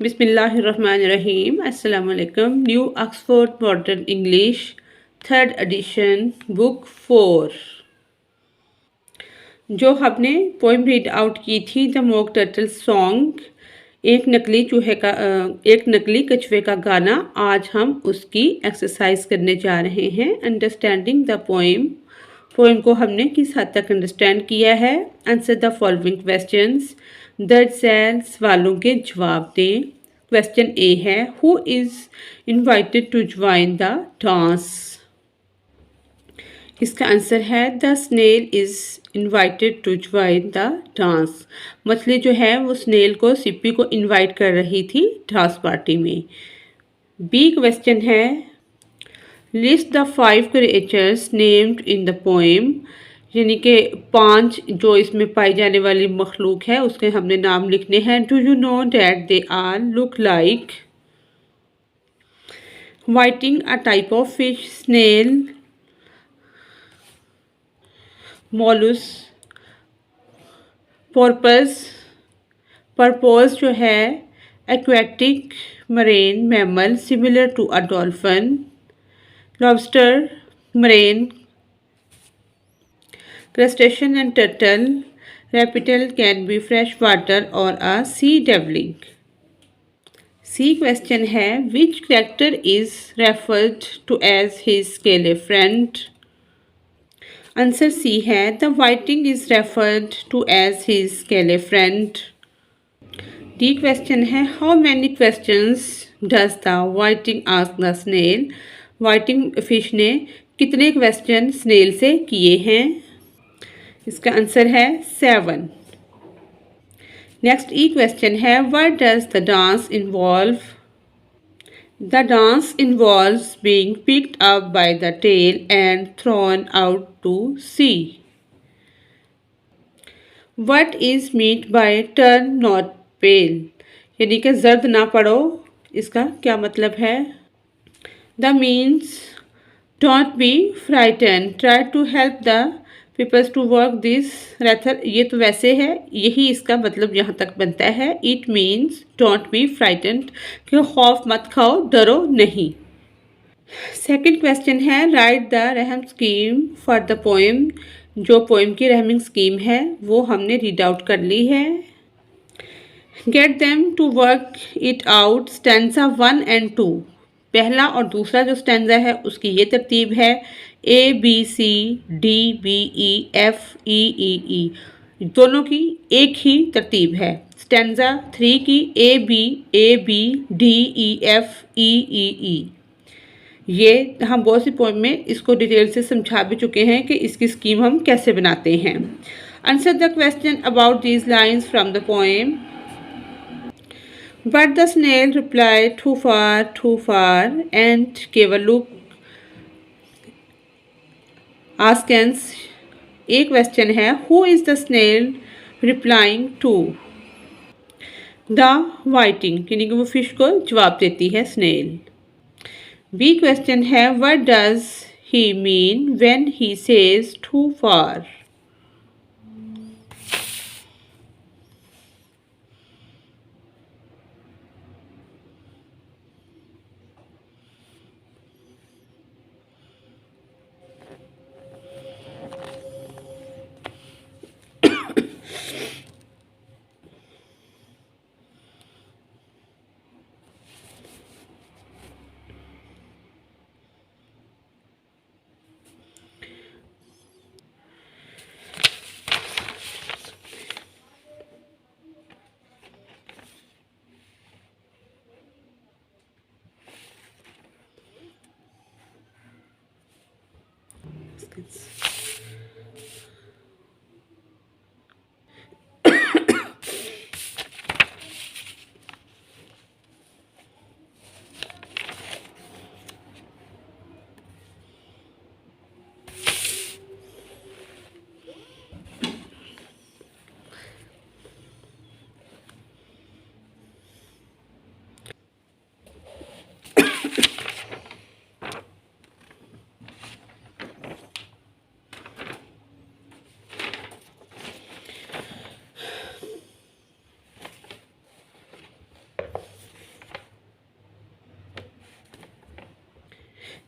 बिस्मिल्लाहिर्रहमानिर्रहीम अस्सलाम वालेकुम। New Oxford modern English third edition book 4 जो हमने पोइम रीड आउट की थी द मॉक टर्टल सॉन्ग एक नकली कछुए का गाना। आज हम उसकी एक्सरसाइज करने जा रहे हैं। Understanding the poem. पोइम को हमने किस हद तक अंडरस्टैंड किया है। Answer the following questions. दर्ज झैल सवालों के जवाब दें। क्वेश्चन ए है who is invited to join the dance. इसका आंसर है the snail is invited to join the dance. मछली जो है वो स्नेल को सिप्पी को इनवाइट कर रही थी डांस पार्टी में। बी क्वेश्चन है list the 5 creatures named in the poem. यानी कि 5 जो इसमें पाई जाने वाली मखलूक है उसके हमने नाम लिखने हैं। Do you know that they are look like whiting a type of fish, snail, mollusc, porpoise. Porpoise जो है aquatic marine mammal similar to a dolphin. Lobster marine crustacean and turtle. Reptile can be fresh water or a sea devling. C question है which character is referred to as his scaly friend? Answer C है the whiting is referred to as his scaly friend. D question है how many questions does the whiting ask the snail? whiting fish ने कितने question snail से किए हैं? इसका answer है 7। Next ई क्वेश्चन है what does the dance involve. The dance involves being picked up by the tail and thrown out to sea. What is meant by turn not pale. यानी कि जर्द ना पड़ो, इसका क्या मतलब है। The means don't be frighten, try to help the peoples to work this rather. ये तो वैसे है, यही इसका मतलब यहाँ तक बनता है। It means don't B frightened कि खौफ मत खाओ, डरो नहीं। सेकंड क्वेश्चन है राइट द रहम स्कीम फॉर द पोएम। जो पोएम की रहमिंग स्कीम है वो हमने रीड आउट कर ली है। Get them to work it out stanza 1 and 2। पहला और दूसरा जो स्टैंजा है उसकी ये तरतीब है ABCDBEFEEE। दोनों की एक ही तरतीब है। स्टैंजा 3 की ABABDEFEEE। ये हम बहुत सी पोएम में इसको डिटेल से समझा भी चुके हैं कि इसकी स्कीम हम कैसे बनाते हैं। Answer the question about these lines from the poem. But the snail replied, too far, and gave a look askance। एक क्वेश्चन है who is the snail replying to। the whiting यानी कि वो फिश को जवाब देती है स्नेल। बी क्वेश्चन है what does he mean when he says too far।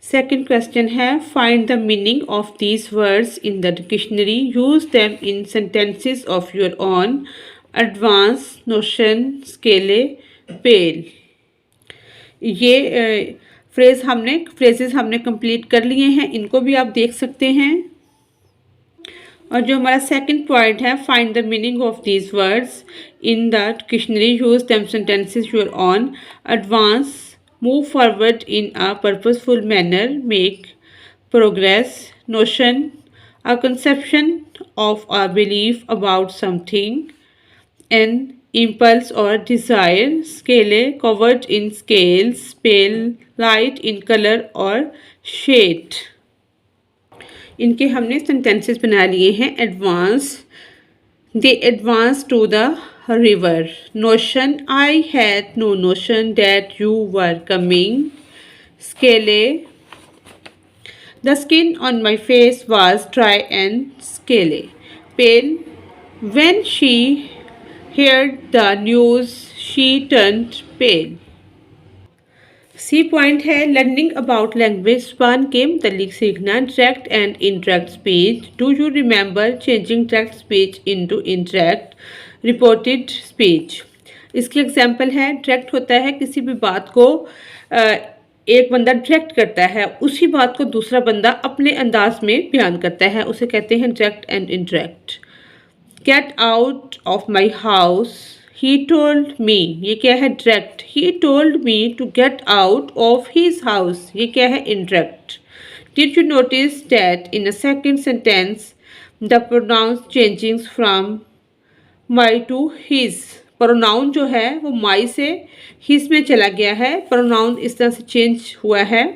Second question है find the meaning of these words in the dictionary, use them in sentences of your own, advance, notion, scale, pale. ये phrases हमने complete कर लिए हैं, इनको भी आप देख सकते हैं। और जो हमारा सेकंड पॉइंट है find the meaning of these words in the dictionary, use them sentences your own, advance, move forward in a purposeful manner, make progress, notion, a conception of a belief about something, an impulse or desire, scale covered in scales, pale, light in color और shade। इनके हमने sentences बना लिए हैं। Advance, they advance to the river. Notion, I had no notion that you were coming. Scaly, the skin on my face was dry and scaly. Pale, when she heard the news she turned pale। C point है learning about language, ज़बान के मतलब सीखना, direct and indirect speech. Do you remember changing direct speech into indirect reported speech. इसकी example है direct होता है किसी भी बात को एक बंदा डायरेक्ट करता है, उसी बात को दूसरा बंदा अपने अंदाज में बयान करता है, उसे कहते हैं direct and indirect. Get out of my house, he told me, ये क्या है direct. He told me to get out of his house, ये क्या है indirect. Did you notice that in a second sentence the pronouns changing from my to his. Pronoun जो है वो माई से हिज में चला गया है, प्रोनाउन इस तरह से चेंज हुआ है।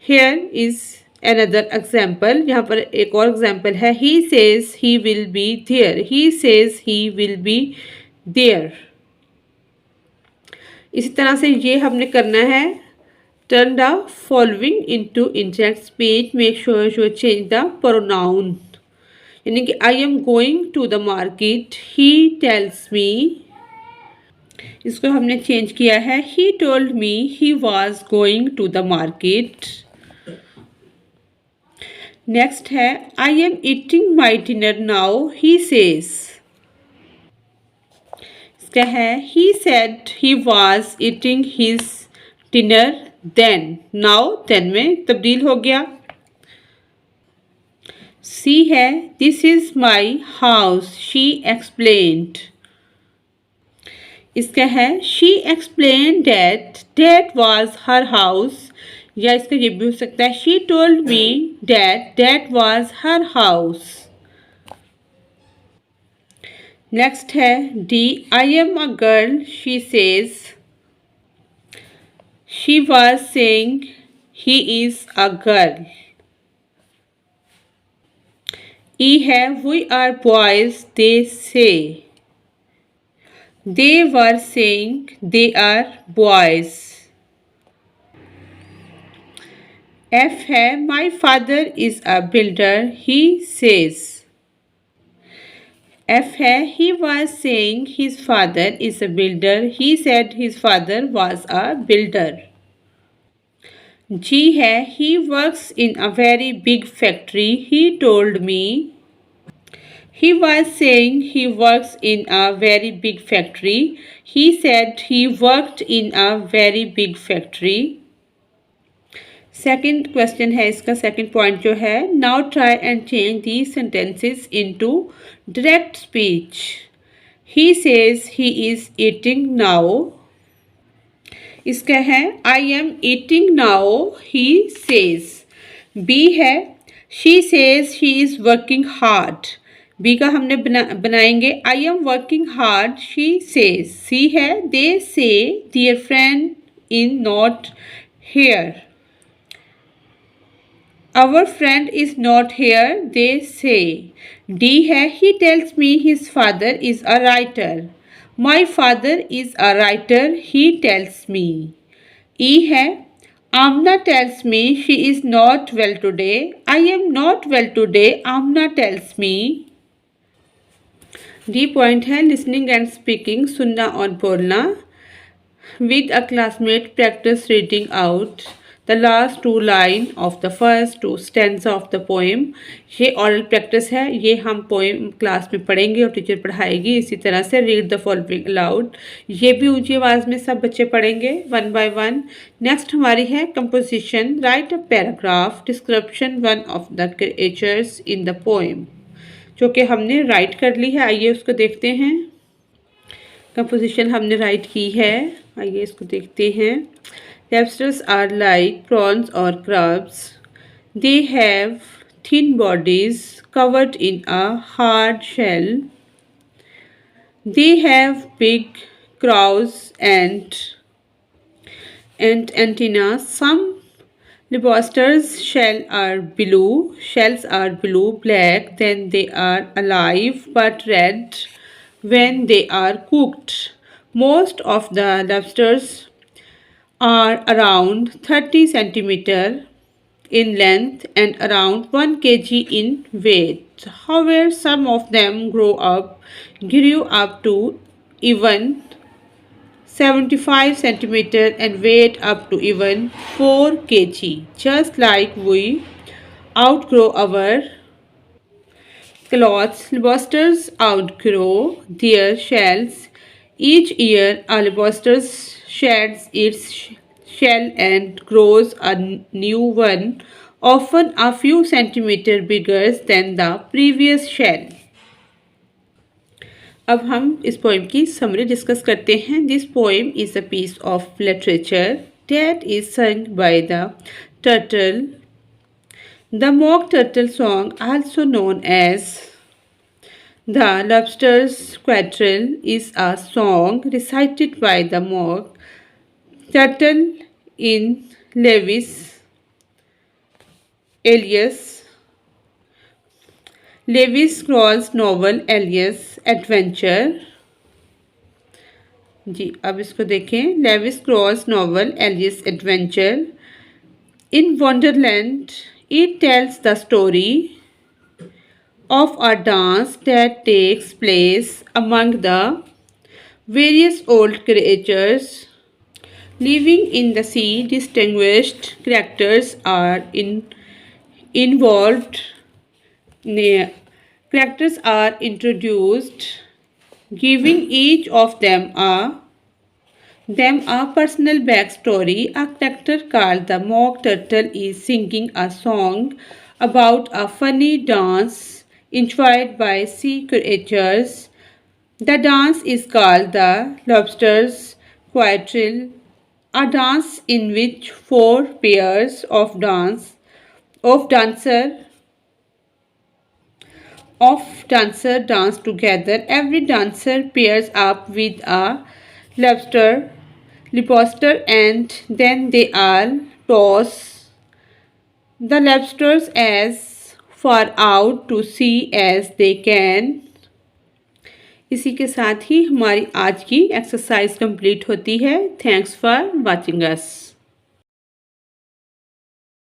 हेयर इज another example, यहाँ पर एक और एग्जाम्पल है। he says he will be there, he says he will be there। इसी तरह से ये हमने करना है। turn the following into indirect speech, make sure you change the pronoun, यानी कि I am going to the market, he tells me, इसको हमने चेंज किया है। he told me he was going to the market। Next है I am eating my dinner now, he says. इसका है he said he was eating his dinner then, now then में तब्दील हो गया। सी है this is my house, she explained. इसका है she explained that was her house, या इसका ये भी हो सकता है she told me that was her house. Next है D I am a girl, she says. She was saying he is a girl. E है we are boys, they say. They were saying they are boys. F है my father is a builder, he says। F है he was saying his father is a builder, he said his father was a builder। G है he works in a very big factory, he told me। He was saying he works in a very big factory, he said he worked in a very big factory। Second question है इसका second point जो है now try and change the sentences into direct speech. He says he is eating now. इसका है I am eating now, he says. B है she says she is working hard. B का हमने बनाएंगे I am working hard, she says. C है they say their friend is not here. Our friend is not here, they say। D है he tells me his father is a writer। My father is a writer, he tells me। E है Amna tells me she is not well today। I am not well today, Amna tells me। D point है listening and speaking, सुनना और बोलना। With a classmate practice reading out the last two line of the first two stanza of the poem. ये oral practice है, ये हम poem class में पढ़ेंगे और टीचर पढ़ाएगी। इसी तरह से रीड द फॉलोइंग अलाउड, ये भी ऊंची आवाज़ में सब बच्चे पढ़ेंगे वन बाय वन। नेक्स्ट हमारी है composition, right a paragraph description one of the creatures in the poem, जो कि हमने राइट कर ली है। आइए उसको देखते हैं। कंपोजिशन हमने राइट की है, आइए इसको देखते हैं। Lobsters are like prawns or crabs. They have thin bodies covered in a hard shell. They have big claws and antennas. Some lobsters' shells are blue black. Then they are alive but red when they are cooked. Most of the lobsters are around 30 centimeter in length and around 1 kg in weight. However, some of them grew up to even 75 centimeter and weighed up to even 4 kg. Just like we outgrow our clothes, lobsters outgrow their shells. Each year, a lobster sheds its shell and grows a new one, often a few centimeters bigger than the previous shell. अब हम इस poem की summary discuss करते हैं। This poem is a piece of literature that is sung by the turtle. The mock turtle song, also known as the Lobster's Quadrille, is a song recited by the mock turtle in Lewis Carroll's novel Alice Adventure. जी अब इसको देखें। Lewis Carroll's novel Alice adventure. In Wonderland, it tells the story of a dance that takes place among the various old creatures living in the sea. Distinguished characters are involved. Characters are introduced, giving each of them a personal backstory. A character called the Mock Turtle is singing a song about a funny dance enjoyed by sea creatures. The dance is called the Lobster's Quadrille, a dance in which 4 pairs of dancer dance together. Every dancer pairs up with a lobster and then they all toss the lobsters as far out to sea as they can. इसी के साथ ही हमारी आज की exercise complete होती है. Thanks for watching us.